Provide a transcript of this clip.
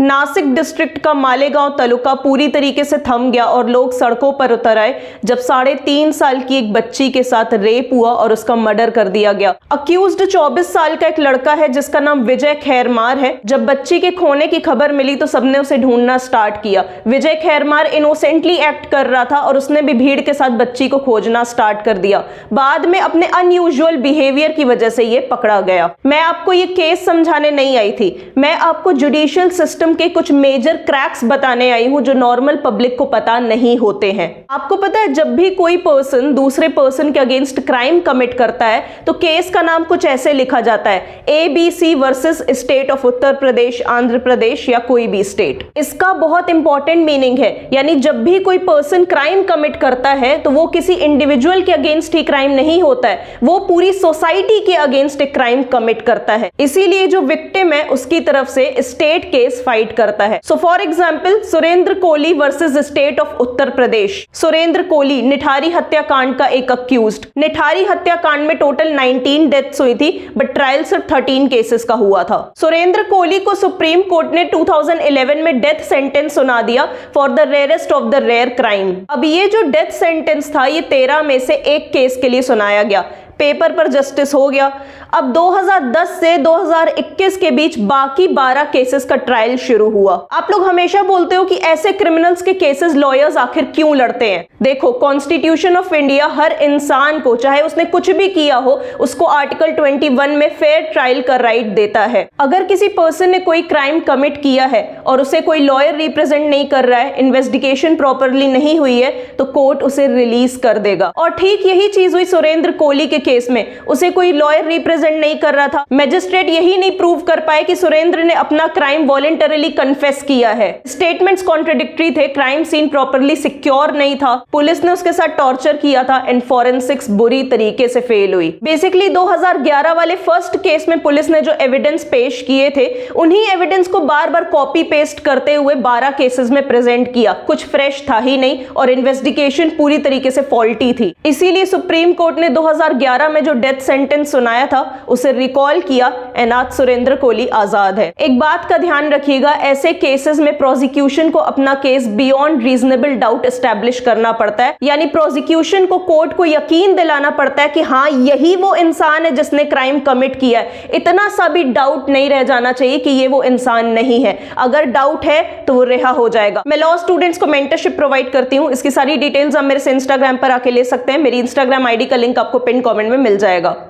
Nashik district का मालेगांव तालुका पूरी तरीके से थम गया और लोग सड़कों पर उतर आए जब 3.5 साल की एक बच्ची के साथ रेप हुआ और उसका मर्डर कर दिया गया। अक्यूज्ड 24 साल का एक लड़का है जिसका नाम विजय खैरमार है। जब बच्ची के खोने की खबर मिली तो सबने उसे ढूंढना स्टार्ट किया। विजय खैरमार इनोसेंटली एक्ट कर रहा था और उसने भी भीड़ के साथ बच्ची को खोजना स्टार्ट कर दिया। बाद में अपने अनयूजुअल बिहेवियर की वजह से ये पकड़ा गया। मैं आपको ये केस समझाने नहीं आई थी, मैं आपको जुडिशियल सिस्टम के कुछ मेजर क्रैक्स बताने आई हूं जो नॉर्मल पब्लिक को पता नहीं होते हैं। आपको पता है जब भी कोई पर्सन दूसरे पर्सन के अगेंस्ट क्राइम कमिट करता है तो केस का नाम कुछ ऐसे लिखा जाता है, ABC versus state of Uttar प्रदेश, आंध्र प्रदेश या कोई भी स्टेट। इसका बहुत इंपॉर्टेंट मीनिंग है, यानी जब भी कोई पर्सन क्राइम कमिट करता है तो वो किसी इंडिविजुअल के अगेंस्ट ही क्राइम नहीं होता है, वो पूरी सोसाइटी के अगेंस्ट एक क्राइम कमिट करता है। इसीलिए जो विक्टिम है उसकी तरफ से स्टेट केस फाइट करता है। So for example Surendra Koli versus state of Uttar Pradesh. Surendra Koli Nithari हत्याकांड का एक अक्यूज्ड। निठारी हत्याकांड में टोटल 19 डेथ्स हुई थी बट ट्रायल सिर्फ 13 केसेस का हुआ था। सुरेंद्र कोली को सुप्रीम कोर्ट ने 2011 में डेथ सेंटेंस सुना दिया for the rarest of the rare crime. अब ये जो डेथ सेंटेंस था ये 13 में से एक केस के लिए सुनाया गया, पेपर पर जस्टिस हो गया। अब 2010 से 2021 के बीच बाकी 12 केसेस का ट्रायल शुरू हुआ। आप लोग हमेशा बोलते हो कि ऐसे क्रिमिनल्स के केसेस लॉयर्स आखिर क्यों लड़ते हैं। देखो, कॉन्स्टिट्यूशन ऑफ इंडिया हर इंसान को, चाहे उसने कुछ भी किया हो, उसको आर्टिकल 21 में फेयर ट्रायल का राइट देता है। अगर किसी पर्सन ने कोई क्राइम कमिट किया है और उसे कोई लॉयर रिप्रेजेंट नहीं कर रहा है, इन्वेस्टिगेशन प्रॉपरली नहीं हुई है, तो कोर्ट उसे रिलीज कर देगा। और ठीक यही चीज हुई सुरेंद्र कोली के केस में। उसे कोई लॉयर रिप्रेजेंट नहीं कर रहा था। मैजिस्ट्रेट यही नहीं प्रूव कर पाए कि सुरेंद्र ने अपना क्राइम वॉलंटरली कन्फेस किया है। स्टेटमेंट्स कॉन्ट्रडिक्टरी थे, क्राइम सीन प्रॉपरली सिक्योर नहीं था, पुलिस ने उसके साथ टॉर्चर किया था एंड फॉरेंसिक्स बुरी तरीके से फेल हुई। बेसिकली 2011 वाले फर्स्ट केस में पुलिस ने जो एविडेंस पेश किए थे उन्हीं एविडेंस को बार बार कॉपी पेस्ट करते हुए 12 केसेस में प्रेजेंट किया। कुछ फ्रेश था ही नहीं और इन्वेस्टिगेशन पूरी तरीके से फॉल्टी थी। इसीलिए सुप्रीम कोर्ट ने 2011 में जो डेथ सेंटेंस सुनाया था उसे रिकॉल किया एंड आज सुरेंद्र कोली आजाद है। एक बात का ध्यान रखिएगा, ऐसे केसेस में प्रोसिक्यूशन को अपना case beyond reasonable doubt establish करना पड़ता है, यानी प्रोसिक्यूशन को कोर्ट को यकीन दिलाना पड़ता है कि हाँ यही वो इंसान है जिसने क्राइम कमिट किया है। इतना सा भी डाउट नहीं रह जाना चाहिए कि ये वो इंसान नहीं है। अगर डाउट है तो वो रिहा हो जाएगा। मैं लॉ स्टूडेंट्स को मेंटरशिप प्रोवाइड करती हूँ, इसकी सारी डिटेल्स आप मेरे से इंस्टाग्राम पर आके ले सकते हैं। मेरी इंस्टाग्राम आईडी का लिंक आपको पिन कमेंट में मिल जाएगा।